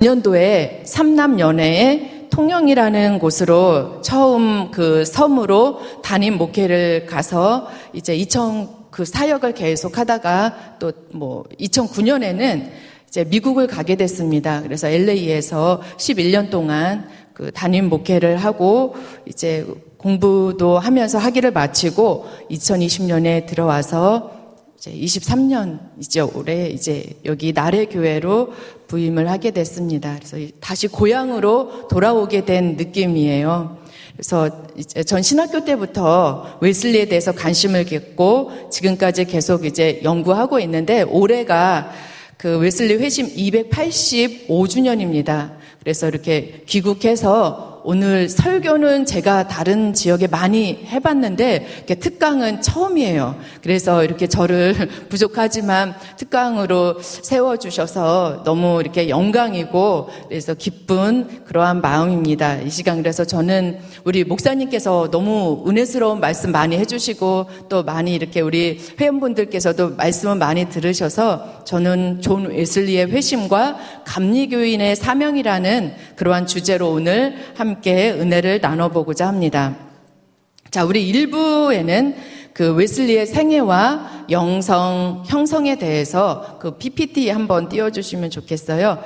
년도에 삼남연회의 통영이라는 곳으로 처음 그 섬으로 담임 목회를 가서 이제 그 사역을 계속 하다가 또 2009년에는 이제 미국을 가게 됐습니다. 그래서 LA에서 11년 동안 그 담임 목회를 하고 이제 공부도 하면서 학위를 마치고 2020년에 들어와서 이제 23년이죠. 올해 이제 여기 나래교회로 부임을 하게 됐습니다. 그래서 다시 고향으로 돌아오게 된 느낌이에요. 그래서 이제 전 신학교 때부터 웨슬리에 대해서 관심을 갖고 지금까지 계속 이제 연구하고 있는데 올해가 그 웨슬리 회심 285주년입니다. 그래서 이렇게 귀국해서 오늘 설교는 제가 다른 지역에 많이 해봤는데 이렇게 특강은 처음이에요. 그래서 이렇게 저를 부족하지만 특강으로 세워주셔서 너무 이렇게 영광이고 그래서 기쁜 그러한 마음입니다. 이 시간 그래서 저는 우리 목사님께서 너무 은혜스러운 말씀 많이 해주시고 또 많이 이렇게 우리 회원분들께서도 말씀을 많이 들으셔서 저는 존 웨슬리의 회심과 감리교인의 사명이라는 그러한 주제로 오늘 함께 은혜를 나눠보고자 합니다. 자, 우리 1부에는 그 웨슬리의 생애와 영성, 형성에 대해서 그 PPT 한번 띄워주시면 좋겠어요.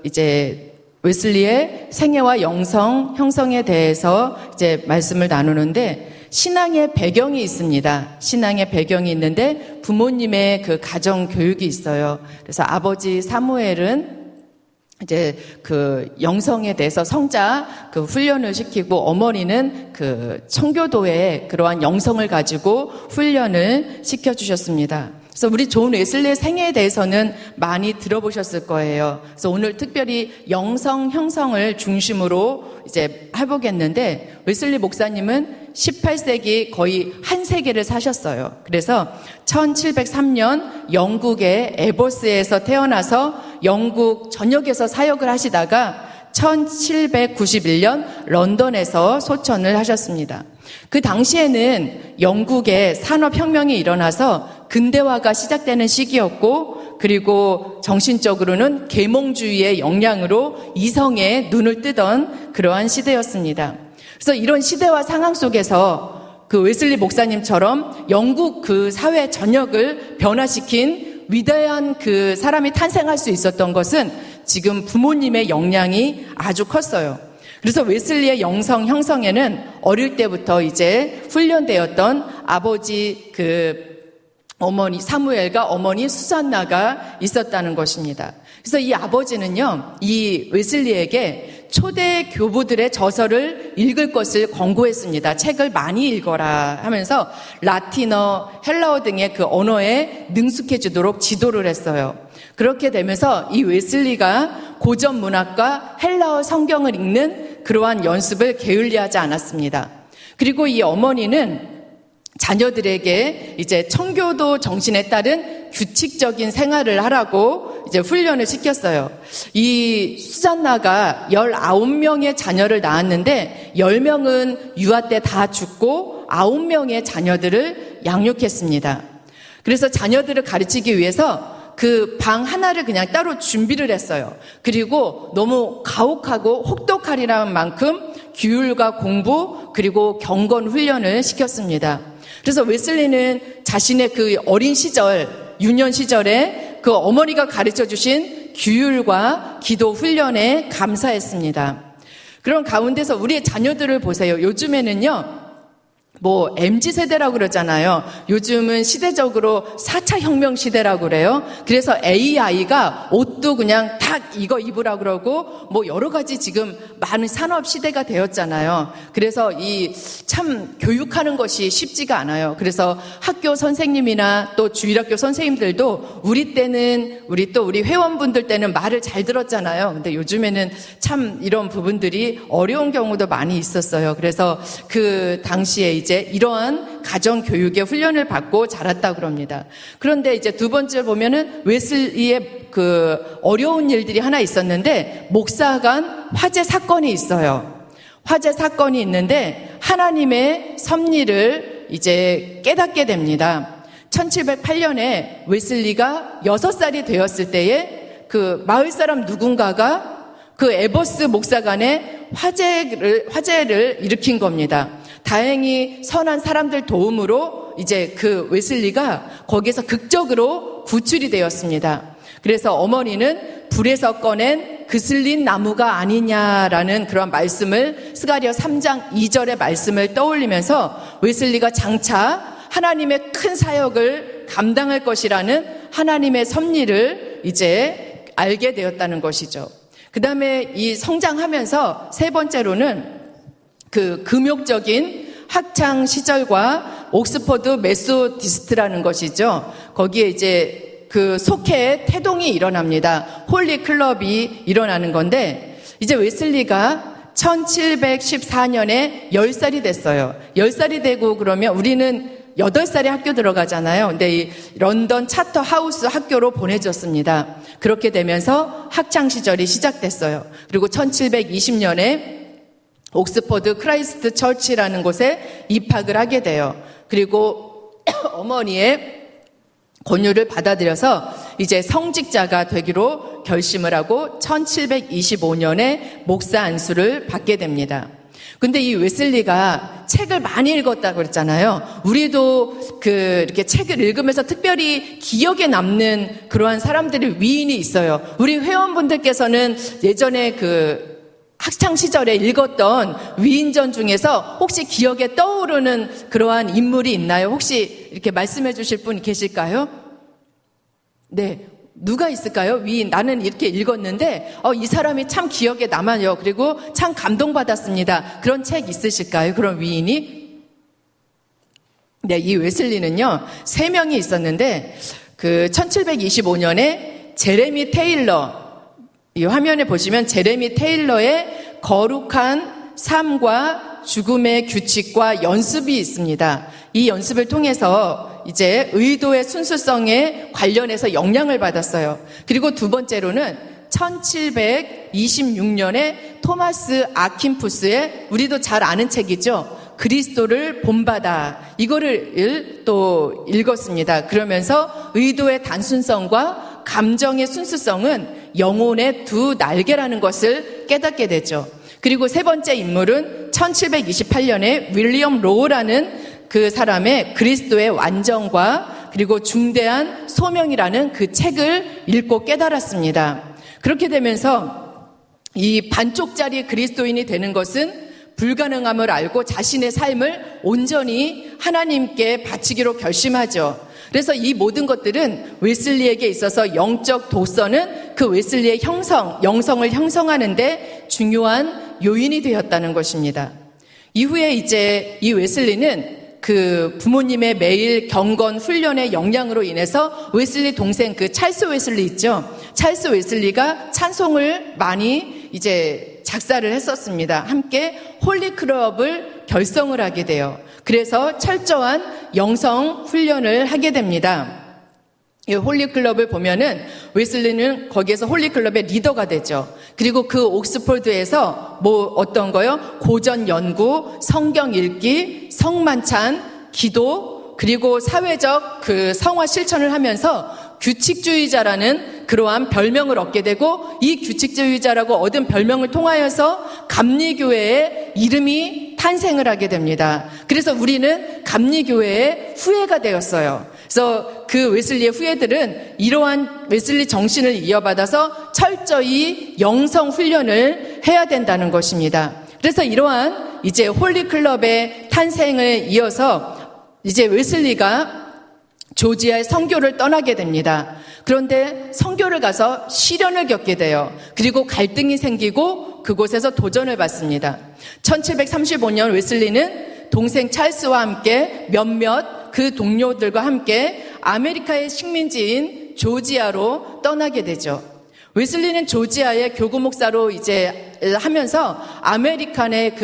이제 웨슬리의 생애와 영성, 형성에 대해서 이제 말씀을 나누는데 신앙의 배경이 있습니다. 신앙의 배경이 있는데 부모님의 그 가정 교육이 있어요. 그래서 아버지 사무엘은 이제 그 영성에 대해서 성자 그 훈련을 시키고 어머니는 그 청교도의 그러한 영성을 가지고 훈련을 시켜주셨습니다. 그래서 우리 존 웨슬리의 생애에 대해서는 많이 들어보셨을 거예요. 그래서 오늘 특별히 영성 형성을 중심으로 이제 해보겠는데 웨슬리 목사님은 18세기 거의 한 세기를 사셨어요. 그래서 1703년 영국의 에버스에서 태어나서 영국 전역에서 사역을 하시다가 1791년 런던에서 소천을 하셨습니다. 그 당시에는 영국의 산업혁명이 일어나서 근대화가 시작되는 시기였고 그리고 정신적으로는 계몽주의의 영향으로 이성에 눈을 뜨던 그러한 시대였습니다. 그래서 이런 시대와 상황 속에서 그 웨슬리 목사님처럼 영국 그 사회 전역을 변화시킨 위대한 그 사람이 탄생할 수 있었던 것은 지금 부모님의 영향이 아주 컸어요. 그래서 웨슬리의 영성 형성에는 어릴 때부터 이제 훈련되었던 아버지 어머니 사무엘과 어머니 수산나가 있었다는 것입니다. 그래서 이 아버지는요, 이 웨슬리에게 초대 교부들의 저서를 읽을 것을 권고했습니다. 책을 많이 읽어라 하면서 라틴어, 헬라어 등의 그 언어에 능숙해지도록 지도를 했어요. 그렇게 되면서 이 웨슬리가 고전 문학과 헬라어 성경을 읽는 그러한 연습을 게을리하지 않았습니다. 그리고 이 어머니는 자녀들에게 이제 청교도 정신에 따른 규칙적인 생활을 하라고 이제 훈련을 시켰어요. 이 수잔나가 19명의 자녀를 낳았는데 10명은 유아 때 다 죽고 9명의 자녀들을 양육했습니다. 그래서 자녀들을 가르치기 위해서 그 방 하나를 그냥 따로 준비를 했어요. 그리고 너무 가혹하고 혹독하리라는 만큼 규율과 공부 그리고 경건 훈련을 시켰습니다. 그래서 웨슬리는 자신의 그 어린 시절, 유년 시절에 그 어머니가 가르쳐 주신 규율과 기도 훈련에 감사했습니다. 그런 가운데서 우리의 자녀들을 보세요. 요즘에는요, MZ세대라고 그러잖아요. 요즘은 시대적으로 4차 혁명 시대라고 그래요. 그래서 AI가 옷도 그냥 딱 이거 입으라고 그러고 여러 가지 지금 많은 산업 시대가 되었잖아요. 그래서 참 교육하는 것이 쉽지가 않아요. 그래서 학교 선생님이나 또 주일학교 선생님들도 우리 회원분들 때는 말을 잘 들었잖아요. 근데 요즘에는 참 이런 부분들이 어려운 경우도 많이 있었어요. 그래서 그 당시에 이제 이러한 가정교육의 훈련을 받고 자랐다고 그럽니다. 그런데 이제 두 번째 보면은 웨슬리의 그 어려운 일들이 하나 있었는데 목사간 화재 사건이 있어요. 화재 사건이 있는데 하나님의 섭리를 이제 깨닫게 됩니다. 1708년에 웨슬리가 6살이 되었을 때에 그 마을 사람 누군가가 그 에버스 목사간에 화재를 일으킨 겁니다. 다행히 선한 사람들 도움으로 이제 그 웨슬리가 거기에서 극적으로 구출이 되었습니다. 그래서 어머니는 불에서 꺼낸 그슬린 나무가 아니냐라는 그런 말씀을 스가랴 3장 2절의 말씀을 떠올리면서 웨슬리가 장차 하나님의 큰 사역을 감당할 것이라는 하나님의 섭리를 이제 알게 되었다는 것이죠. 그 다음에 이 성장하면서 세 번째로는 그 금욕적인 학창 시절과 옥스퍼드 메소디스트라는 것이죠. 거기에 이제 그 속회의 태동이 일어납니다. 홀리 클럽이 일어나는 건데, 이제 웨슬리가 1714년에 10살이 됐어요. 10살이 되고 그러면 우리는 8살에 학교 들어가잖아요. 근데 이 런던 차터 하우스 학교로 보내졌습니다. 그렇게 되면서 학창 시절이 시작됐어요. 그리고 1720년에 옥스퍼드 크라이스트 처치라는 곳에 입학을 하게 돼요. 그리고 어머니의 권유를 받아들여서 이제 성직자가 되기로 결심을 하고 1725년에 목사 안수를 받게 됩니다. 근데 이 웨슬리가 책을 많이 읽었다고 그랬잖아요. 우리도 이렇게 책을 읽으면서 특별히 기억에 남는 그러한 사람들이 위인이 있어요. 우리 회원분들께서는 예전에 학창 시절에 읽었던 위인전 중에서 혹시 기억에 떠오르는 그러한 인물이 있나요? 혹시 이렇게 말씀해 주실 분 계실까요? 네. 누가 있을까요? 위인. 나는 이렇게 읽었는데 이 사람이 참 기억에 남아요. 그리고 참 감동받았습니다. 그런 책 있으실까요? 그런 위인이? 네, 이 웨슬리는요 3명이 있었는데 1725년에 제레미 테일러, 이 화면에 보시면 제레미 테일러의 거룩한 삶과 죽음의 규칙과 연습이 있습니다. 이 연습을 통해서 이제 의도의 순수성에 관련해서 영향을 받았어요. 그리고 두 번째로는 1726년에 토마스 아킨푸스의, 우리도 잘 아는 책이죠, 그리스도를 본받아, 이거를 또 읽었습니다. 그러면서 의도의 단순성과 감정의 순수성은 영혼의 두 날개라는 것을 깨닫게 되죠. 그리고 세 번째 인물은 1728년에 윌리엄 로우라는 그 사람의 그리스도의 완전과 그리고 중대한 소명이라는 그 책을 읽고 깨달았습니다. 그렇게 되면서 이 반쪽짜리 그리스도인이 되는 것은 불가능함을 알고 자신의 삶을 온전히 하나님께 바치기로 결심하죠. 그래서 이 모든 것들은 웨슬리에게 있어서 영적 도서는 그 웨슬리의 영성을 형성하는데 중요한 요인이 되었다는 것입니다. 이후에 이제 이 웨슬리는 그 부모님의 매일 경건 훈련의 영향으로 인해서 웨슬리 동생 찰스 웨슬리 있죠. 찰스 웨슬리가 찬송을 많이 이제 작사를 했었습니다. 함께 홀리클럽을 결성을 하게 돼요. 그래서 철저한 영성 훈련을 하게 됩니다. 이 홀리클럽을 보면은 웨슬리는 거기에서 홀리클럽의 리더가 되죠. 그리고 그 옥스퍼드에서 어떤 거요? 고전 연구, 성경 읽기, 성만찬, 기도, 그리고 사회적 성화 실천을 하면서 규칙주의자라는 그러한 별명을 얻게 되고, 이 규칙주의자라고 얻은 별명을 통하여서 감리교회의 이름이 탄생을 하게 됩니다. 그래서 우리는 감리교회의 후예가 되었어요. 그래서 그 웨슬리의 후예들은 이러한 웨슬리 정신을 이어받아서 철저히 영성 훈련을 해야 된다는 것입니다. 그래서 이러한 이제 홀리클럽의 탄생을 이어서 이제 웨슬리가 조지아의 선교를 떠나게 됩니다. 그런데 선교를 가서 시련을 겪게 돼요. 그리고 갈등이 생기고 그곳에서 도전을 받습니다. 1735년 웨슬리는 동생 찰스와 함께 몇몇 그 동료들과 함께 아메리카의 식민지인 조지아로 떠나게 되죠. 웨슬리는 조지아의 교구 목사로 이제 하면서 아메리카의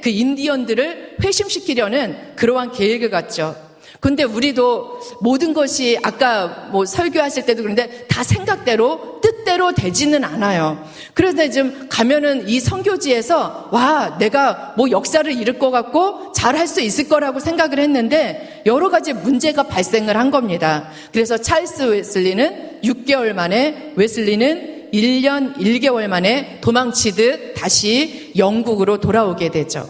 그 인디언들을 회심시키려는 그러한 계획을 갖죠. 근데 우리도 모든 것이 아까 뭐 설교하실 때도 그런데 다 생각대로 뜻대로 되지는 않아요. 그래서 좀 가면은 이 선교지에서 와, 내가 뭐 역사를 이룰 것 같고 잘할 수 있을 거라고 생각을 했는데 여러 가지 문제가 발생을 한 겁니다. 그래서 찰스 웨슬리는 6개월 만에, 웨슬리는 1년 1개월 만에 도망치듯 다시 영국으로 돌아오게 되죠.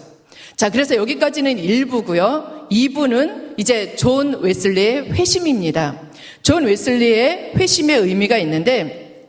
자, 그래서 여기까지는 1부고요. 2부는 이제 존 웨슬리의 회심입니다. 존 웨슬리의 회심의 의미가 있는데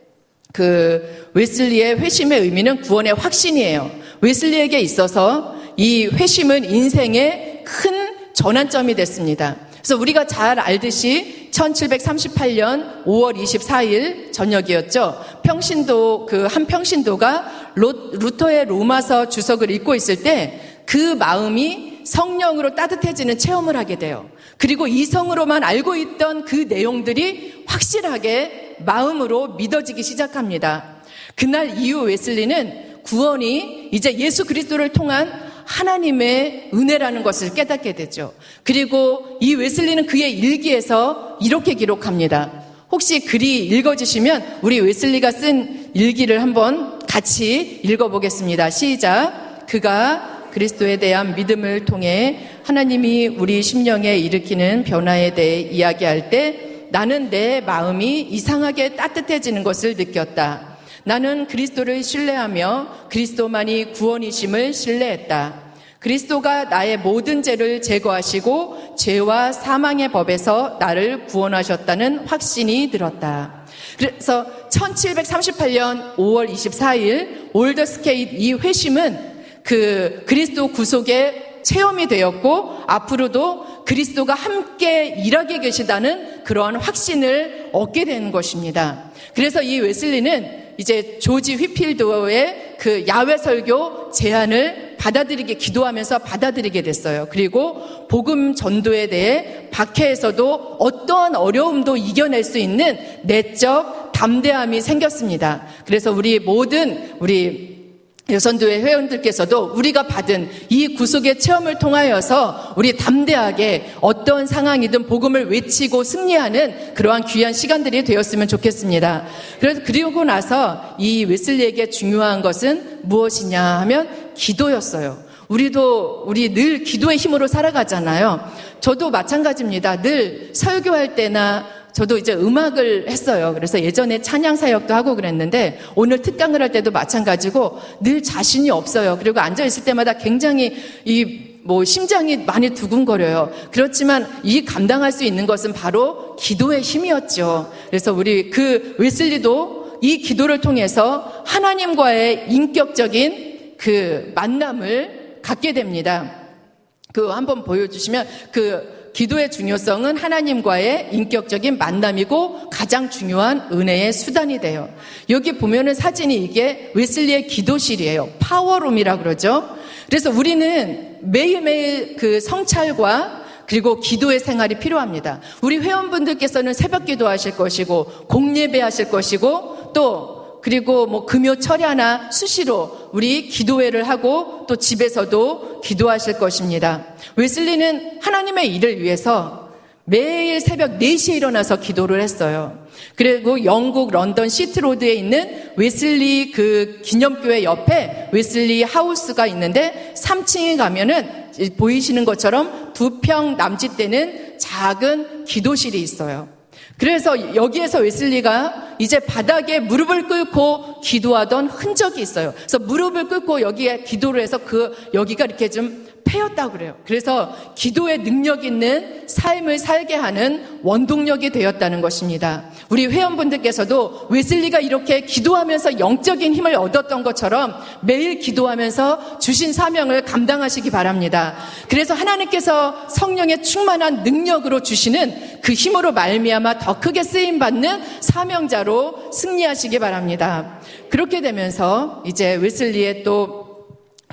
그 웨슬리의 회심의 의미는 구원의 확신이에요. 웨슬리에게 있어서 이 회심은 인생의 큰 전환점이 됐습니다. 그래서 우리가 잘 알듯이 1738년 5월 24일 저녁이었죠. 평신도, 한 평신도가 루터의 로마서 주석을 읽고 있을 때 그 마음이 성령으로 따뜻해지는 체험을 하게 돼요. 그리고 이성으로만 알고 있던 그 내용들이 확실하게 마음으로 믿어지기 시작합니다. 그날 이후 웨슬리는 구원이 이제 예수 그리스도를 통한 하나님의 은혜라는 것을 깨닫게 되죠. 그리고 이 웨슬리는 그의 일기에서 이렇게 기록합니다. 혹시 글이 읽어지시면 우리 웨슬리가 쓴 일기를 한번 같이 읽어보겠습니다. 시작. 그가 그리스도에 대한 믿음을 통해 하나님이 우리 심령에 일으키는 변화에 대해 이야기할 때 나는 내 마음이 이상하게 따뜻해지는 것을 느꼈다. 나는 그리스도를 신뢰하며 그리스도만이 구원이심을 신뢰했다. 그리스도가 나의 모든 죄를 제거하시고 죄와 사망의 법에서 나를 구원하셨다는 확신이 들었다. 그래서 1738년 5월 24일 올더스케이트 이 회심은 그 그리스도 구속의 체험이 되었고 앞으로도 그리스도가 함께 일하게 계시다는 그러한 확신을 얻게 된 것입니다. 그래서 이 웨슬리는 이제 조지 휘필드의 그 야외 설교 제안을 기도하면서 받아들이게 됐어요. 그리고 복음 전도에 대해 박해에서도 어떠한 어려움도 이겨낼 수 있는 내적 담대함이 생겼습니다. 그래서 우리 여선교회 회원들께서도 우리가 받은 이 구속의 체험을 통하여서 우리 담대하게 어떤 상황이든 복음을 외치고 승리하는 그러한 귀한 시간들이 되었으면 좋겠습니다. 그리고 나서 이 웨슬리에게 중요한 것은 무엇이냐 하면 기도였어요. 우리 늘 기도의 힘으로 살아가잖아요. 저도 마찬가지입니다. 늘 설교할 때나 저도 이제 음악을 했어요. 그래서 예전에 찬양 사역도 하고 그랬는데 오늘 특강을 할 때도 마찬가지고 늘 자신이 없어요. 그리고 앉아 있을 때마다 굉장히 심장이 많이 두근거려요. 그렇지만 이 감당할 수 있는 것은 바로 기도의 힘이었죠. 그래서 우리 그 웨슬리도 이 기도를 통해서 하나님과의 인격적인 그 만남을 갖게 됩니다. 한번 보여주시면 기도의 중요성은 하나님과의 인격적인 만남이고 가장 중요한 은혜의 수단이 돼요. 여기 보면은 사진이 이게 웨슬리의 기도실이에요. 파워룸이라고 그러죠. 그래서 우리는 매일매일 그 성찰과 그리고 기도의 생활이 필요합니다. 우리 회원분들께서는 새벽 기도하실 것이고 공예배 하실 것이고 그리고 금요 철야나 수시로 우리 기도회를 하고 또 집에서도 기도하실 것입니다. 웨슬리는 하나님의 일을 위해서 매일 새벽 4시에 일어나서 기도를 했어요. 그리고 영국 런던 시트로드에 있는 웨슬리 그 기념교회 옆에 웨슬리 하우스가 있는데 3층에 가면은 보이시는 것처럼 2평 남짓 되는 작은 기도실이 있어요. 그래서 여기에서 웨슬리가 이제 바닥에 무릎을 꿇고 기도하던 흔적이 있어요. 그래서 무릎을 꿇고 여기에 기도를 해서 여기가 이렇게 좀 패였다고 그래요. 그래서 기도의 능력 있는 삶을 살게 하는 원동력이 되었다는 것입니다. 우리 회원분들께서도 웨슬리가 이렇게 기도하면서 영적인 힘을 얻었던 것처럼 매일 기도하면서 주신 사명을 감당하시기 바랍니다. 그래서 하나님께서 성령의 충만한 능력으로 주시는 그 힘으로 말미암아 더 크게 쓰임받는 사명자로 승리하시기 바랍니다. 그렇게 되면서 이제 웨슬리의 또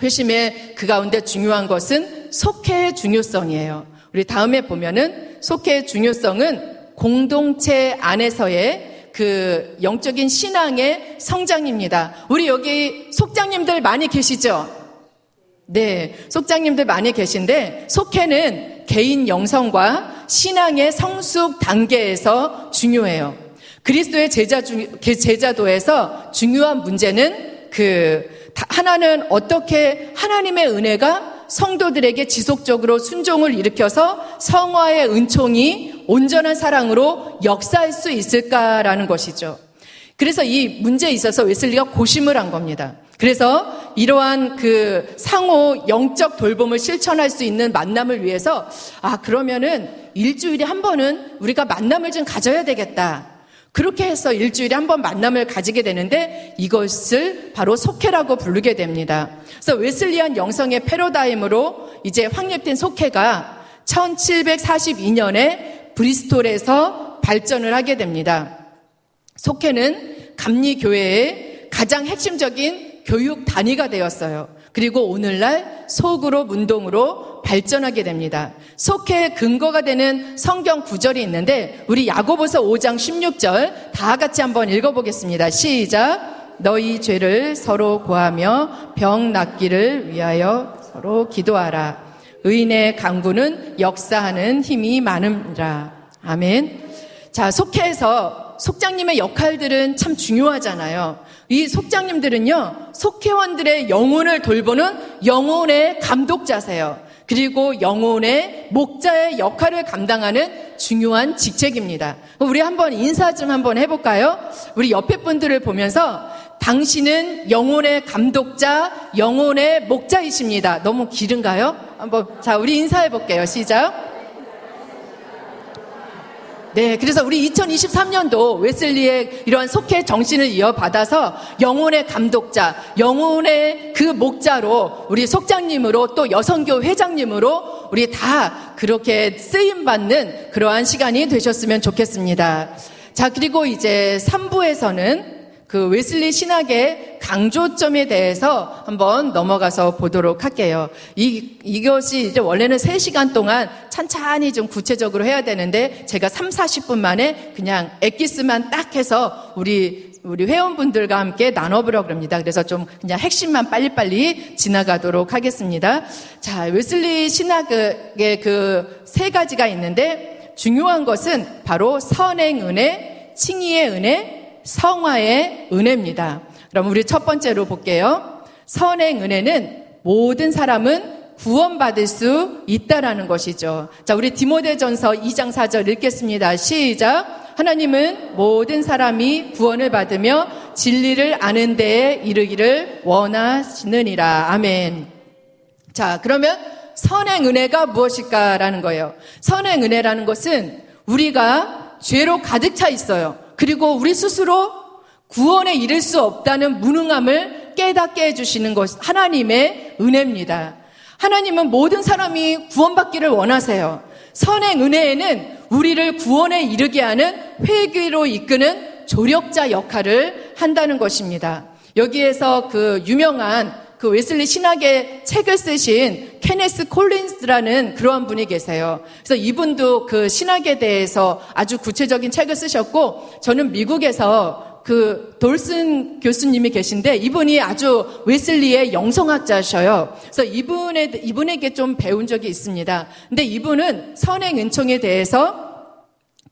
회심의 그 가운데 중요한 것은 속회의 중요성이에요. 우리 다음에 보면은 속회의 중요성은 공동체 안에서의 그 영적인 신앙의 성장입니다. 우리 여기 속장님들 많이 계시죠? 네, 속장님들 많이 계신데 속회는 개인 영성과 신앙의 성숙 단계에서 중요해요. 그리스도의 제자도에서 중요한 문제는 하나는 어떻게 하나님의 은혜가 성도들에게 지속적으로 순종을 일으켜서 성화의 은총이 온전한 사랑으로 역사할 수 있을까라는 것이죠. 그래서 이 문제에 있어서 웨슬리가 고심을 한 겁니다. 그래서 이러한 상호 영적 돌봄을 실천할 수 있는 만남을 위해서 그러면은 일주일에 한 번은 우리가 만남을 좀 가져야 되겠다. 그렇게 해서 일주일에 한 번 만남을 가지게 되는데 이것을 바로 속회라고 부르게 됩니다. 그래서 웨슬리안 영성의 패러다임으로 이제 확립된 속회가 1742년에 브리스톨에서 발전을 하게 됩니다. 속회는 감리교회의 가장 핵심적인 교육 단위가 되었어요. 그리고 오늘날 소그룹 운동으로 발전하게 됩니다. 속회의 근거가 되는 성경 구절이 있는데 우리 야고보서 5장 16절 다 같이 한번 읽어보겠습니다. 시작. 너희 죄를 서로 고하며 병 낫기를 위하여 서로 기도하라. 의인의 강구는 역사하는 힘이 많음이라. 아멘. 자, 속회에서 속장님의 역할들은 참 중요하잖아요. 이 속장님들은요, 속회원들의 영혼을 돌보는 영혼의 감독자세요. 그리고 영혼의 목자의 역할을 감당하는 중요한 직책입니다. 우리 한번 인사 좀 한번 해볼까요? 우리 옆에 분들을 보면서 당신은 영혼의 감독자, 영혼의 목자이십니다. 너무 길은가요? 자, 우리 인사해볼게요. 시작. 네, 그래서 우리 2023년도 웨슬리의 이러한 속회 정신을 이어받아서 영혼의 감독자, 영혼의 그 목자로 우리 속장님으로 또 여성교 회장님으로 우리 다 그렇게 쓰임받는 그러한 시간이 되셨으면 좋겠습니다. 자, 그리고 이제 3부에서는 웨슬리 신학의 강조점에 대해서 한번 넘어가서 보도록 할게요. 이것이 이제 원래는 3시간 동안 찬찬히 좀 구체적으로 해야 되는데 제가 30-40분 만에 그냥 엑기스만 딱 해서 우리 회원분들과 함께 나눠보려고 합니다. 그래서 좀 그냥 핵심만 빨리빨리 지나가도록 하겠습니다. 자, 웨슬리 신학의 3가지가 있는데 중요한 것은 바로 선행 은혜, 칭의의 은혜, 성화의 은혜입니다. 그럼 우리 첫 번째로 볼게요. 선행 은혜는 모든 사람은 구원받을 수 있다라는 것이죠. 자, 우리 디모데전서 2장 4절 읽겠습니다. 시작. 하나님은 모든 사람이 구원을 받으며 진리를 아는 데에 이르기를 원하시느니라. 아멘. 자, 그러면 선행 은혜가 무엇일까라는 거예요. 선행 은혜라는 것은 우리가 죄로 가득 차 있어요. 그리고 우리 스스로 구원에 이를 수 없다는 무능함을 깨닫게 해주시는 것, 하나님의 은혜입니다. 하나님은 모든 사람이 구원받기를 원하세요. 선행 은혜에는 우리를 구원에 이르게 하는 회개로 이끄는 조력자 역할을 한다는 것입니다. 여기에서 유명한 웨슬리 신학의 책을 쓰신 케네스 콜린스라는 그러한 분이 계세요. 그래서 이분도 신학에 대해서 아주 구체적인 책을 쓰셨고, 저는 미국에서 돌슨 교수님이 계신데 이분이 아주 웨슬리의 영성학자셔요. 그래서 이분에게 좀 배운 적이 있습니다. 근데 이분은 선행 은총에 대해서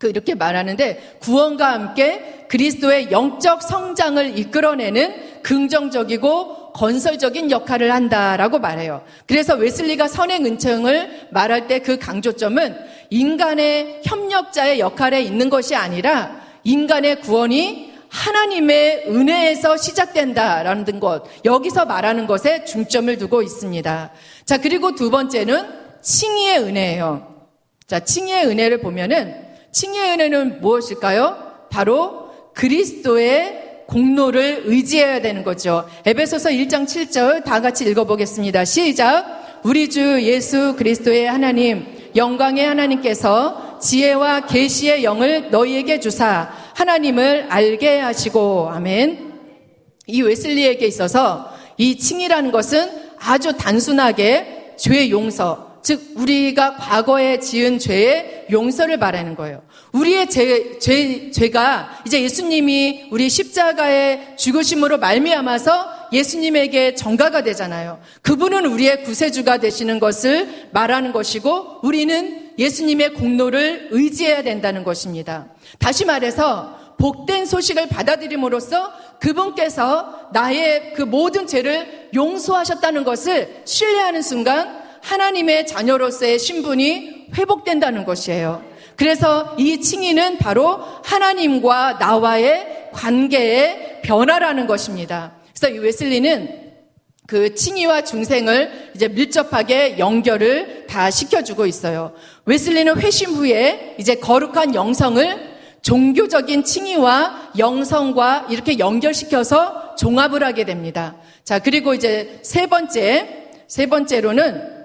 이렇게 말하는데, 구원과 함께 그리스도의 영적 성장을 이끌어내는 긍정적이고 건설적인 역할을 한다라고 말해요. 그래서 웨슬리가 선행 은총을 말할 때 그 강조점은 인간의 협력자의 역할에 있는 것이 아니라 인간의 구원이 하나님의 은혜에서 시작된다라는 것, 여기서 말하는 것에 중점을 두고 있습니다. 자, 그리고 두 번째는 칭의의 은혜예요. 자, 칭의의 은혜를 보면은 칭의의 은혜는 무엇일까요? 바로 그리스도의 공로를 의지해야 되는 거죠. 에베소서 1장 7절 다 같이 읽어보겠습니다. 시작. 우리 주 예수 그리스도의 하나님, 영광의 하나님께서 지혜와 계시의 영을 너희에게 주사 하나님을 알게 하시고. 아멘. 이 웨슬리에게 있어서 이 칭의라는 것은 아주 단순하게 죄 용서, 즉 우리가 과거에 지은 죄의 용서를 말하는 거예요. 우리의 죄가 이제 예수님이 우리 십자가의 죽으심으로 말미암아서 예수님에게 전가가 되잖아요. 그분은 우리의 구세주가 되시는 것을 말하는 것이고, 우리는 예수님의 공로를 의지해야 된다는 것입니다. 다시 말해서 복된 소식을 받아들임으로써 그분께서 나의 그 모든 죄를 용서하셨다는 것을 신뢰하는 순간 하나님의 자녀로서의 신분이 회복된다는 것이에요. 그래서 이 칭의는 바로 하나님과 나와의 관계의 변화라는 것입니다. 그래서 이 웨슬리는 그 칭의와 중생을 이제 밀접하게 연결을 다 시켜주고 있어요. 웨슬리는 회심 후에 이제 거룩한 영성을 종교적인 칭의와 영성과 이렇게 연결시켜서 종합을 하게 됩니다. 자, 그리고 이제 세 번째로는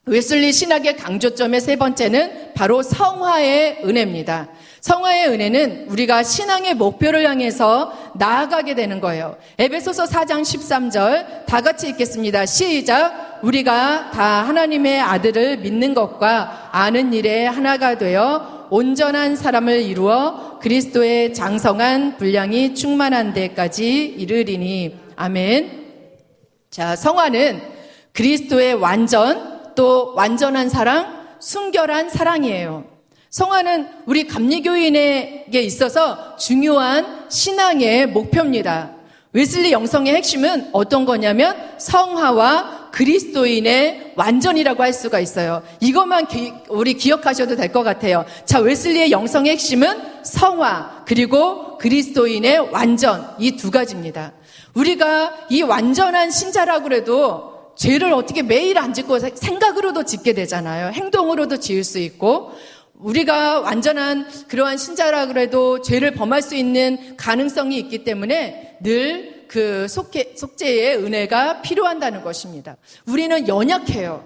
웨슬리 신학의 강조점의 세 번째는 바로 성화의 은혜입니다. 성화의 은혜는 우리가 신앙의 목표를 향해서 나아가게 되는 거예요. 에베소서 4장 13절 다 같이 읽겠습니다. 시작. 우리가 다 하나님의 아들을 믿는 것과 아는 일에 하나가 되어 온전한 사람을 이루어 그리스도의 장성한 분량이 충만한 데까지 이르리니. 아멘. 자, 성화는 그리스도의 완전, 또 완전한 사랑, 순결한 사랑이에요. 성화는 우리 감리교인에게 있어서 중요한 신앙의 목표입니다. 웨슬리 영성의 핵심은 어떤 거냐면 성화와 그리스도인의 완전이라고 할 수가 있어요. 이것만 우리 기억하셔도 될 것 같아요. 자, 웨슬리의 영성의 핵심은 성화 그리고 그리스도인의 완전, 이 두 가지입니다. 우리가 이 완전한 신자라고 해도 죄를 어떻게 매일 안 짓고 생각으로도 짓게 되잖아요. 행동으로도 지을 수 있고, 우리가 완전한 그러한 신자라고 해도 죄를 범할 수 있는 가능성이 있기 때문에 늘 그 속죄의 은혜가 필요한다는 것입니다. 우리는 연약해요.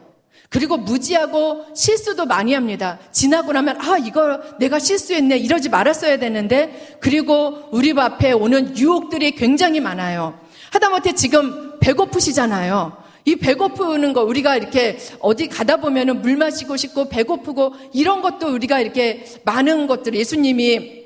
그리고 무지하고 실수도 많이 합니다. 지나고 나면 이거 내가 실수했네, 이러지 말았어야 되는데, 그리고 우리 앞에 오는 유혹들이 굉장히 많아요. 하다못해 지금 배고프시잖아요. 이 배고프는 거, 우리가 이렇게 어디 가다 보면은 물 마시고 싶고 배고프고 이런 것도 우리가 이렇게 많은 것들, 예수님이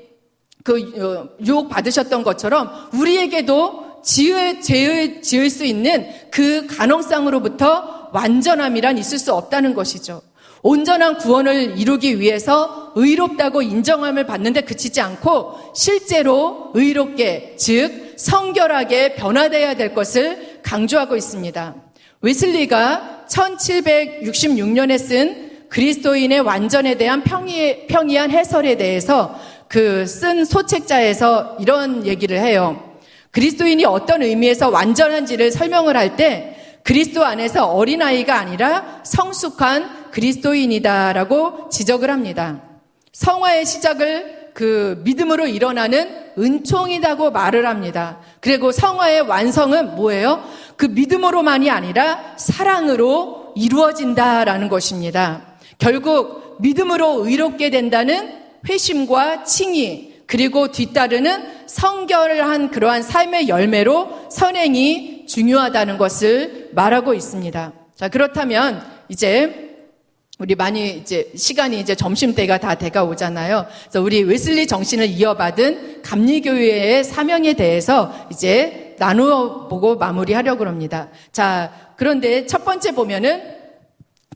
그 유혹 받으셨던 것처럼 우리에게도 죄를 지을 수 있는 그 가능성으로부터 완전함이란 있을 수 없다는 것이죠. 온전한 구원을 이루기 위해서 의롭다고 인정함을 받는데 그치지 않고 실제로 의롭게, 즉 성결하게 변화되어야 될 것을 강조하고 있습니다. 웨슬리가 1766년에 쓴 그리스도인의 완전에 대한 평이한 해설에 대해서 쓴 소책자에서 이런 얘기를 해요. 그리스도인이 어떤 의미에서 완전한지를 설명을 할 때 그리스도 안에서 어린아이가 아니라 성숙한 그리스도인이다라고 지적을 합니다. 성화의 시작을 그 믿음으로 일어나는 은총이라고 말을 합니다. 그리고 성화의 완성은 뭐예요? 그 믿음으로만이 아니라 사랑으로 이루어진다라는 것입니다. 결국 믿음으로 의롭게 된다는 회심과 칭의, 그리고 뒤따르는 성결한 그러한 삶의 열매로 선행이 중요하다는 것을 말하고 있습니다. 자, 그렇다면 이제 우리 이제 시간이 이제 점심때가 다 돼가 오잖아요. 그래서 우리 웨슬리 정신을 이어받은 감리교회의 사명에 대해서 이제 나누어 보고 마무리하려고 합니다. 자, 그런데 첫 번째 보면은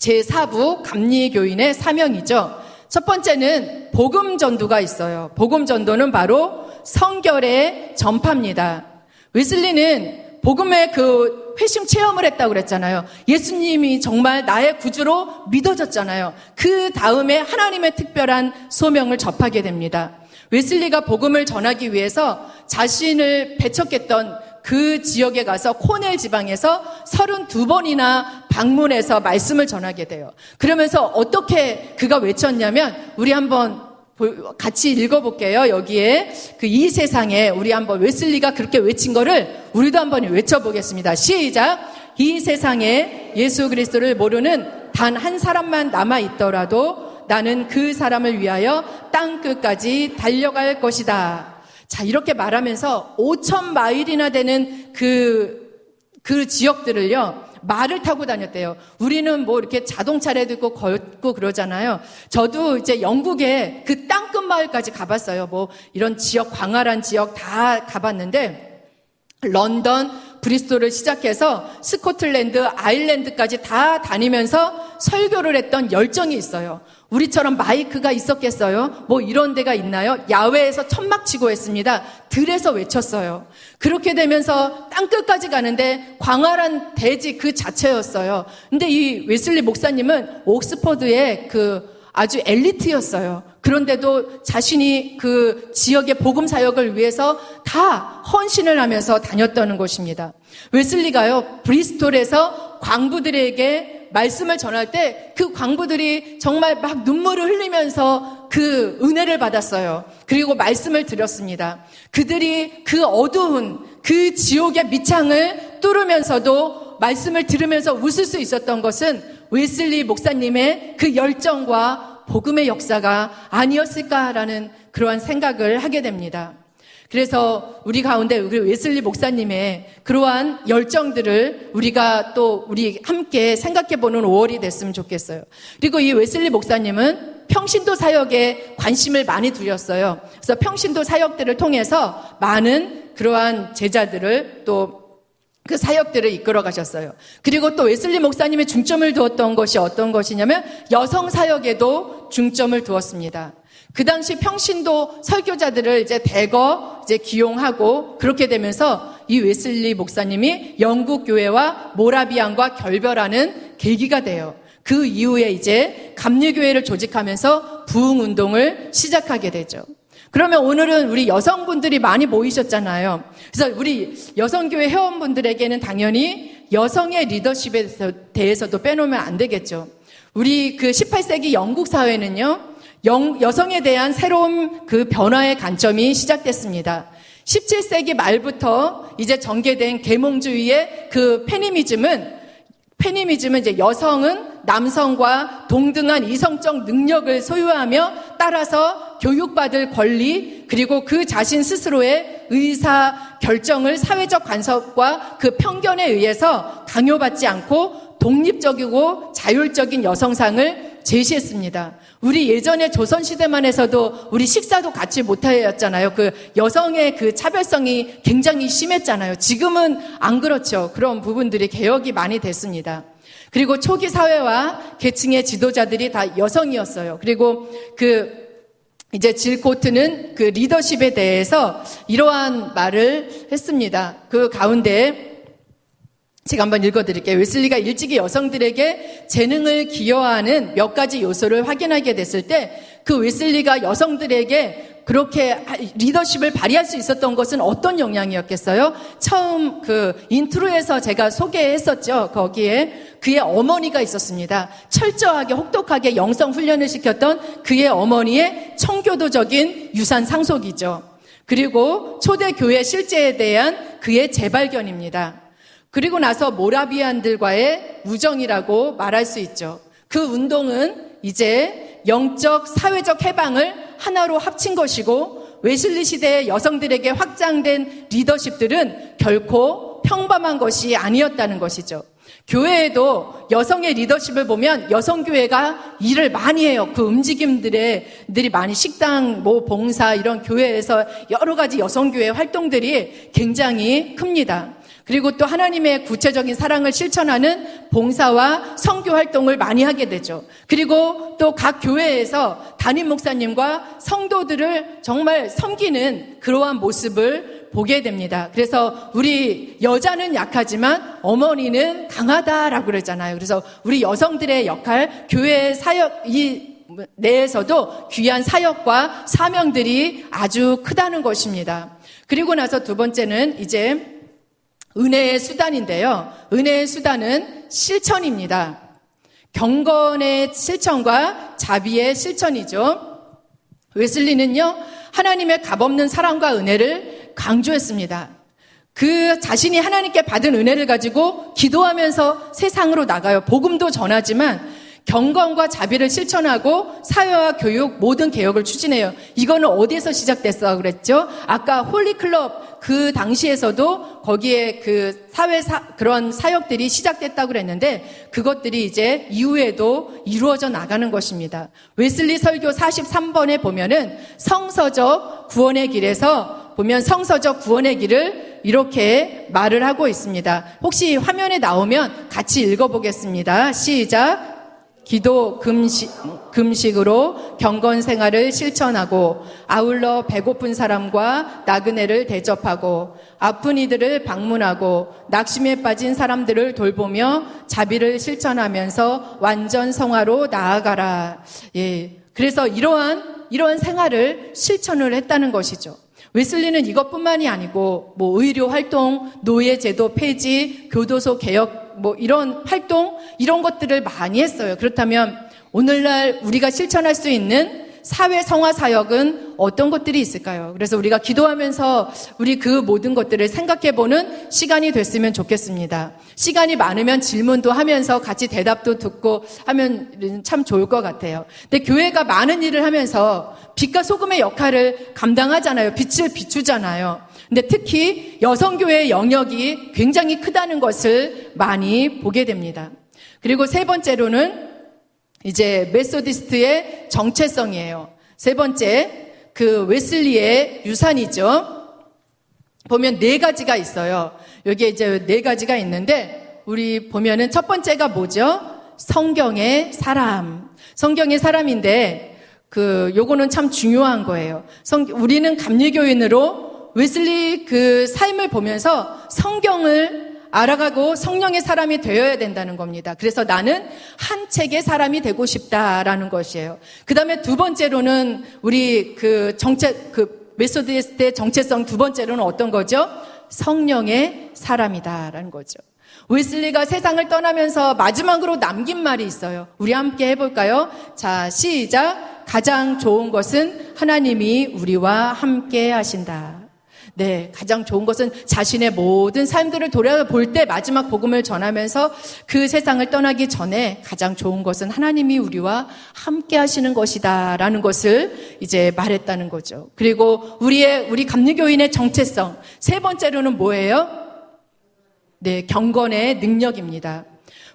제4부 감리교인의 사명이죠. 첫 번째는 복음 전도가 있어요. 복음 전도는 바로 성결의 전파입니다. 웨슬리는 복음의 그 회심 체험을 했다고 그랬잖아요. 예수님이 정말 나의 구주로 믿어졌잖아요. 그 다음에 하나님의 특별한 소명을 접하게 됩니다. 웨슬리가 복음을 전하기 위해서 자신을 배척했던 그 지역에 가서 코넬 지방에서 32번이나 방문해서 말씀을 전하게 돼요. 그러면서 어떻게 그가 외쳤냐면, 우리 한번 같이 읽어볼게요. 여기에 이 세상에 우리 한번 웨슬리가 그렇게 외친 거를 우리도 한번 외쳐보겠습니다. 시작. 이 세상에 예수 그리스도를 모르는 단 한 사람만 남아있더라도 나는 그 사람을 위하여 땅끝까지 달려갈 것이다. 자, 이렇게 말하면서 5,000마일이나 되는 그 지역들을요, 말을 타고 다녔대요. 우리는 뭐 이렇게 자동차라도 있고 걷고 그러잖아요. 저도 이제 영국의 그 땅끝 마을까지 가봤어요. 뭐 이런 지역, 광활한 지역 다 가봤는데, 런던, 브리스톨을 시작해서 스코틀랜드, 아일랜드까지 다 다니면서 설교를 했던 열정이 있어요. 우리처럼 마이크가 있었겠어요? 뭐 이런 데가 있나요? 야외에서 천막 치고 했습니다. 들에서 외쳤어요. 그렇게 되면서 땅끝까지 가는데 광활한 대지 그 자체였어요. 근데 이 웨슬리 목사님은 옥스퍼드의 아주 엘리트였어요. 그런데도 자신이 그 지역의 복음 사역을 위해서 다 헌신을 하면서 다녔다는 것입니다. 웨슬리가요, 브리스톨에서 광부들에게 말씀을 전할 때 그 광부들이 정말 막 눈물을 흘리면서 그 은혜를 받았어요. 그리고 말씀을 드렸습니다. 그들이 그 어두운 그 지옥의 밑창을 뚫으면서도 말씀을 들으면서 웃을 수 있었던 것은 웨슬리 목사님의 그 열정과 복음의 역사가 아니었을까라는 그러한 생각을 하게 됩니다. 그래서 우리 가운데 우리 웨슬리 목사님의 그러한 열정들을 우리가 또 우리 함께 생각해보는 5월이 됐으면 좋겠어요. 그리고 이 웨슬리 목사님은 평신도 사역에 관심을 많이 두셨어요. 그래서 평신도 사역들을 통해서 많은 그러한 제자들을 또 그 사역들을 이끌어 가셨어요. 그리고 또 웨슬리 목사님의 중점을 두었던 것이 어떤 것이냐면 여성 사역에도 중점을 두었습니다. 그 당시 평신도 설교자들을 이제 대거 기용하고 그렇게 되면서 이 웨슬리 목사님이 영국 교회와 모라비안과 결별하는 계기가 돼요. 그 이후에 이제 감리교회를 조직하면서 부흥 운동을 시작하게 되죠. 그러면 오늘은 우리 여성분들이 많이 모이셨잖아요. 그래서 우리 여성교회 회원분들에게는 당연히 여성의 리더십에 대해서도 빼놓으면 안 되겠죠. 우리 그 18세기 영국 사회는요, 여성에 대한 새로운 그 변화의 관점이 시작됐습니다. 17세기 말부터 이제 전개된 계몽주의의 그 페미니즘은 이제 여성은 남성과 동등한 이성적 능력을 소유하며 따라서 교육받을 권리 그리고 그 자신 스스로의 의사 결정을 사회적 간섭과 그 편견에 의해서 강요받지 않고 독립적이고 자율적인 여성상을 제시했습니다. 우리 예전에 조선시대만 해서도 우리 식사도 같이 못하였잖아요. 그 여성의 그 차별성이 굉장히 심했잖아요. 지금은 안 그렇죠. 그런 부분들이 개혁이 많이 됐습니다. 그리고 초기 사회와 계층의 지도자들이 다 여성이었어요. 그리고 이제 질 코트는 그 리더십에 대해서 이러한 말을 했습니다. 그 가운데 제가 한번 읽어드릴게요. 웨슬리가 일찍이 여성들에게 재능을 기여하는 몇 가지 요소를 확인하게 됐을 때 그 웨슬리가 여성들에게 그렇게 리더십을 발휘할 수 있었던 것은 어떤 영향이었겠어요? 처음 그 인트로에서 제가 소개했었죠. 거기에 그의 어머니가 있었습니다. 철저하게 혹독하게 영성 훈련을 시켰던 그의 어머니의 청교도적인 유산 상속이죠. 그리고 초대 교회 실제에 대한 그의 재발견입니다. 그리고 나서 모라비안들과의 우정이라고 말할 수 있죠. 그 운동은 이제 영적, 사회적 해방을 하나로 합친 것이고 웨슬리 시대의 여성들에게 확장된 리더십들은 결코 평범한 것이 아니었다는 것이죠. 교회에도 여성의 리더십을 보면 여성교회가 일을 많이 해요. 그 움직임들이 많이 식당, 봉사 이런 교회에서 여러 가지 여성교회 활동들이 굉장히 큽니다. 그리고 또 하나님의 구체적인 사랑을 실천하는 봉사와 선교 활동을 많이 하게 되죠. 그리고 또 각 교회에서 담임 목사님과 성도들을 정말 섬기는 그러한 모습을 보게 됩니다. 그래서 우리 여자는 약하지만 어머니는 강하다라고 그러잖아요. 그래서 우리 여성들의 역할, 교회 사역 내에서도 귀한 사역과 사명들이 아주 크다는 것입니다. 그리고 나서 두 번째는 이제 은혜의 수단인데요. 은혜의 수단은 실천입니다. 경건의 실천과 자비의 실천이죠. 웨슬리는요, 하나님의 값없는 사랑과 은혜를 강조했습니다. 그 자신이 하나님께 받은 은혜를 가지고 기도하면서 세상으로 나가요. 복음도 전하지만 경건과 자비를 실천하고 사회와 교육 모든 개혁을 추진해요. 이거는 어디에서 시작됐어 그랬죠? 아까 홀리클럽 그 당시에서도 거기에 그 그런 사역들이 시작됐다고 그랬는데 그것들이 이제 이후에도 이루어져 나가는 것입니다. 웨슬리 설교 43번에 보면은 성서적 구원의 길에서 보면 성서적 구원의 길을 이렇게 말을 하고 있습니다. 혹시 화면에 나오면 같이 읽어보겠습니다. 시작. 기도 금식으로 경건 생활을 실천하고 아울러 배고픈 사람과 나그네를 대접하고 아픈 이들을 방문하고 낙심에 빠진 사람들을 돌보며 자비를 실천하면서 완전 성화로 나아가라. 예. 그래서 이러한 생활을 실천을 했다는 것이죠. 웨슬리는 이것뿐만이 아니고 의료 활동, 노예 제도 폐지, 교도소 개혁 이런 활동, 이런 것들을 많이 했어요. 그렇다면 오늘날 우리가 실천할 수 있는 사회 성화 사역은 어떤 것들이 있을까요? 그래서 우리가 기도하면서 우리 그 모든 것들을 생각해보는 시간이 됐으면 좋겠습니다. 시간이 많으면 질문도 하면서 같이 대답도 듣고 하면 참 좋을 것 같아요. 근데 교회가 많은 일을 하면서 빛과 소금의 역할을 감당하잖아요. 빛을 비추잖아요. 근데 특히 여성교회의 영역이 굉장히 크다는 것을 많이 보게 됩니다. 그리고 세 번째로는 이제 메소디스트의 정체성이에요. 세 번째, 그 웨슬리의 유산이죠. 보면 4가지가 있어요. 여기에 이제 4가지가 있는데, 우리 보면은 첫 번째가 뭐죠? 성경의 사람. 성경의 사람인데, 요거는 참 중요한 거예요. 우리는 감리교인으로 웨슬리 그 삶을 보면서 성경을 알아가고 성령의 사람이 되어야 된다는 겁니다. 그래서 나는 한 책의 사람이 되고 싶다라는 것이에요. 그 다음에 두 번째로는 우리 메소디스트의 정체성 두 번째로는 어떤 거죠? 성령의 사람이다라는 거죠. 웨슬리가 세상을 떠나면서 마지막으로 남긴 말이 있어요. 우리 함께 해볼까요? 자, 시작. 가장 좋은 것은 하나님이 우리와 함께 하신다. 네, 가장 좋은 것은 자신의 모든 삶들을 돌아볼 때 마지막 복음을 전하면서 그 세상을 떠나기 전에 가장 좋은 것은 하나님이 우리와 함께 하시는 것이다 라는 것을 이제 말했다는 거죠. 그리고 우리 감리교인의 정체성 세 번째로는 뭐예요? 네, 경건의 능력입니다.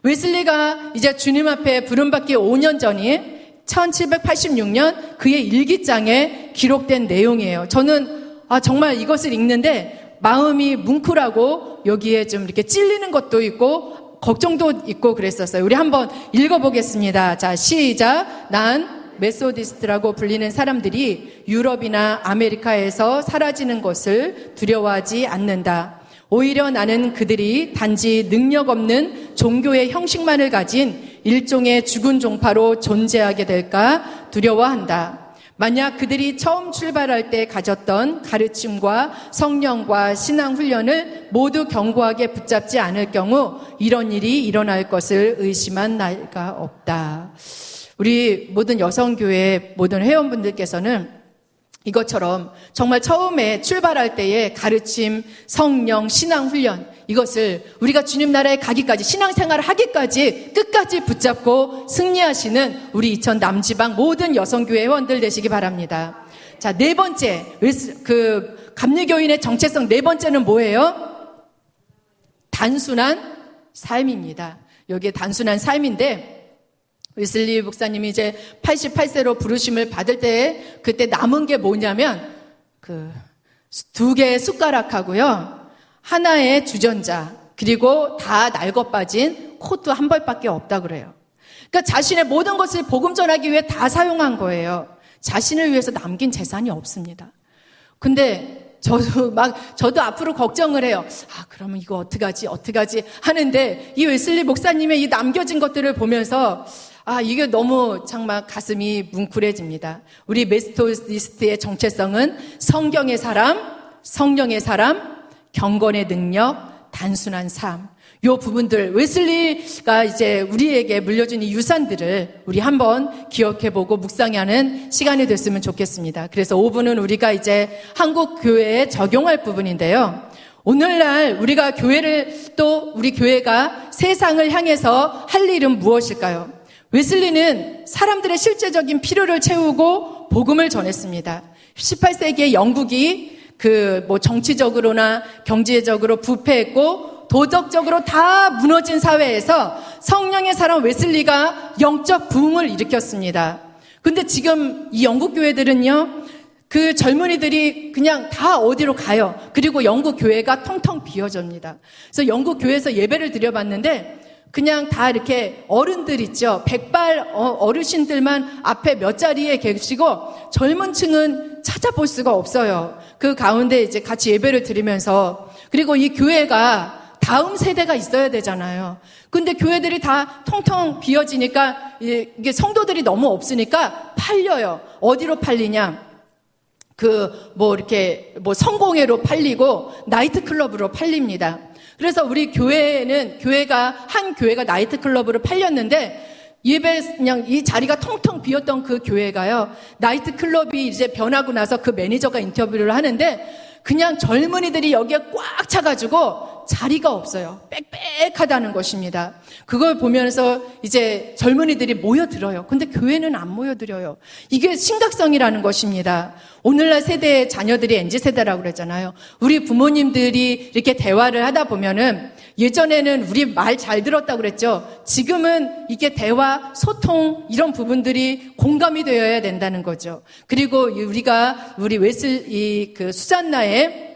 웨슬리가 이제 주님 앞에 부름받기 5년 전인 1786년 그의 일기장에 기록된 내용이에요. 저는 정말 이것을 읽는데 마음이 뭉클하고 여기에 좀 이렇게 찔리는 것도 있고 걱정도 있고 그랬었어요. 우리 한번 읽어보겠습니다. 자, 시작. 난 메소디스트라고 불리는 사람들이 유럽이나 아메리카에서 사라지는 것을 두려워하지 않는다. 오히려 나는 그들이 단지 능력 없는 종교의 형식만을 가진 일종의 죽은 종파로 존재하게 될까 두려워한다. 만약 그들이 처음 출발할 때 가졌던 가르침과 성령과 신앙 훈련을 모두 견고하게 붙잡지 않을 경우 이런 일이 일어날 것을 의심한 날가 없다. 우리 모든 여성교회 모든 회원분들께서는 이것처럼 정말 처음에 출발할 때의 가르침, 성령, 신앙 훈련 이것을 우리가 주님 나라에 가기까지 신앙생활을 하기까지 끝까지 붙잡고 승리하시는 우리 이천 남지방 모든 여성교회 회원들 되시기 바랍니다. 자, 네 번째 감리교인의 정체성 네 번째는 뭐예요? 단순한 삶입니다. 여기에 단순한 삶인데 웨슬리 목사님이 이제 88세로 부르심을 받을 때 그때 남은 게 뭐냐면 2개의 숟가락하고요. 하나의 주전자, 그리고 다 날것빠진 코트 한 벌밖에 없다 그래요. 그러니까 자신의 모든 것을 복음 전하기 위해 다 사용한 거예요. 자신을 위해서 남긴 재산이 없습니다. 근데 저도 앞으로 걱정을 해요. 그러면 이거 어떡하지 하는데 이 웨슬리 목사님의 이 남겨진 것들을 보면서 이게 너무 정말 가슴이 뭉클해집니다. 우리 메소디스트의 정체성은 성경의 사람, 성령의 사람, 경건의 능력, 단순한 삶. 요 부분들, 웨슬리가 이제 우리에게 물려준 이 유산들을 우리 한번 기억해보고 묵상하는 시간이 됐으면 좋겠습니다. 그래서 5분은 우리가 이제 한국 교회에 적용할 부분인데요. 오늘날 우리가 우리 교회가 세상을 향해서 할 일은 무엇일까요? 웨슬리는 사람들의 실제적인 필요를 채우고 복음을 전했습니다. 18세기의 영국이 정치적으로나 경제적으로 부패했고 도덕적으로 다 무너진 사회에서 성령의 사람 웨슬리가 영적 부흥을 일으켰습니다. 근데 지금 이 영국 교회들은요, 그 젊은이들이 그냥 다 어디로 가요. 그리고 영국 교회가 텅텅 비어집니다. 그래서 영국 교회에서 예배를 드려봤는데 그냥 다 이렇게 어른들 있죠. 백발 어르신들만 앞에 몇 자리에 계시고 젊은 층은 찾아볼 수가 없어요. 그 가운데 이제 같이 예배를 드리면서, 그리고 이 교회가 다음 세대가 있어야 되잖아요. 근데 교회들이 다 텅텅 비어지니까 이게 성도들이 너무 없으니까 팔려요. 어디로 팔리냐? 이렇게 성공회로 팔리고 나이트클럽으로 팔립니다. 그래서 우리 한 교회가 나이트클럽으로 팔렸는데, 그냥 이 자리가 텅텅 비었던 그 교회가요, 나이트클럽이 이제 변하고 나서 그 매니저가 인터뷰를 하는데, 그냥 젊은이들이 여기에 꽉 차가지고 자리가 없어요. 빽빽하다는 것입니다. 그걸 보면서 이제 젊은이들이 모여들어요. 근데 교회는 안 모여들어요. 이게 심각성이라는 것입니다. 오늘날 세대의 자녀들이 MZ세대라고 그러잖아요. 우리 부모님들이 이렇게 대화를 하다 보면은, 예전에는 우리 말 잘 들었다고 그랬죠. 지금은 이게 대화, 소통, 이런 부분들이 공감이 되어야 된다는 거죠. 그리고 우리 수잔나의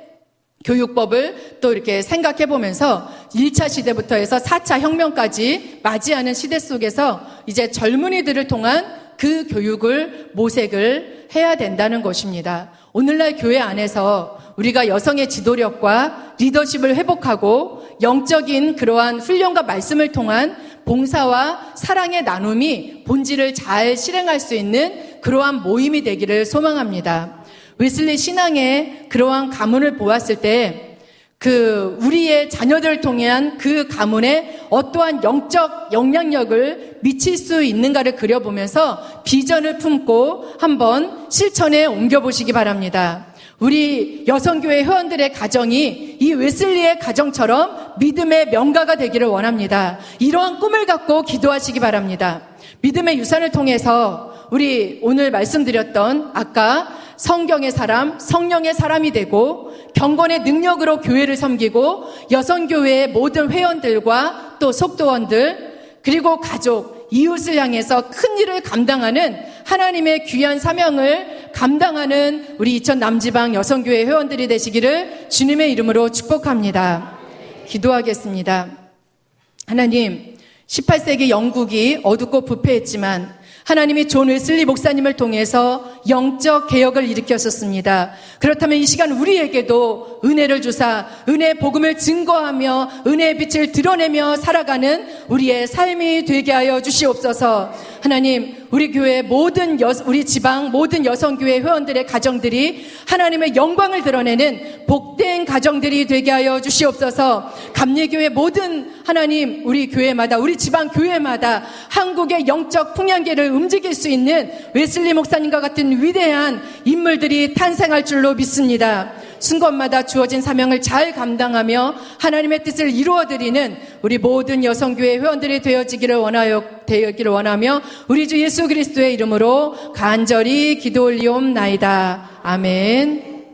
교육법을 또 이렇게 생각해 보면서 1차 시대부터 해서 4차 혁명까지 맞이하는 시대 속에서 이제 젊은이들을 통한 그 교육을 모색을 해야 된다는 것입니다. 오늘날 교회 안에서 우리가 여성의 지도력과 리더십을 회복하고 영적인 그러한 훈련과 말씀을 통한 봉사와 사랑의 나눔이 본질을 잘 실행할 수 있는 그러한 모임이 되기를 소망합니다. 웨슬리 신앙의 그러한 가문을 보았을 때, 우리의 자녀들을 통한 그 가문에 어떠한 영적 영향력을 미칠 수 있는가를 그려보면서 비전을 품고 한번 실천에 옮겨보시기 바랍니다. 우리 여성교회 회원들의 가정이 이 웨슬리의 가정처럼 믿음의 명가가 되기를 원합니다. 이러한 꿈을 갖고 기도하시기 바랍니다. 믿음의 유산을 통해서 우리 오늘 말씀드렸던 아까 성경의 사람, 성령의 사람이 되고 경건의 능력으로 교회를 섬기고 여성교회의 모든 회원들과 또 속도원들, 그리고 가족, 이웃을 향해서 큰 일을 감당하는 하나님의 귀한 사명을 감당하는 우리 이천 남지방 여성교회 회원들이 되시기를 주님의 이름으로 축복합니다. 기도하겠습니다. 하나님, 18세기 영국이 어둡고 부패했지만 하나님이 존 웨슬리 목사님을 통해서 영적 개혁을 일으켰었습니다. 그렇다면 이 시간 우리에게도 은혜를 주사 은혜의 복음을 증거하며 은혜의 빛을 드러내며 살아가는 우리의 삶이 되게 하여 주시옵소서. 하나님, 우리 교회 우리 지방 모든 여성교회 회원들의 가정들이 하나님의 영광을 드러내는 복된 가정들이 되게 하여 주시옵소서. 감리교회 모든 하나님, 우리 교회마다, 우리 지방 교회마다 한국의 영적 풍향계를 움직일 수 있는 웨슬리 목사님과 같은 위대한 인물들이 탄생할 줄로 믿습니다. 순간마다 주어진 사명을 잘 감당하며 하나님의 뜻을 이루어드리는 우리 모든 여성교회 회원들이 되기를 원하며 우리 주 예수 그리스도의 이름으로 간절히 기도 올리옵나이다. 아멘.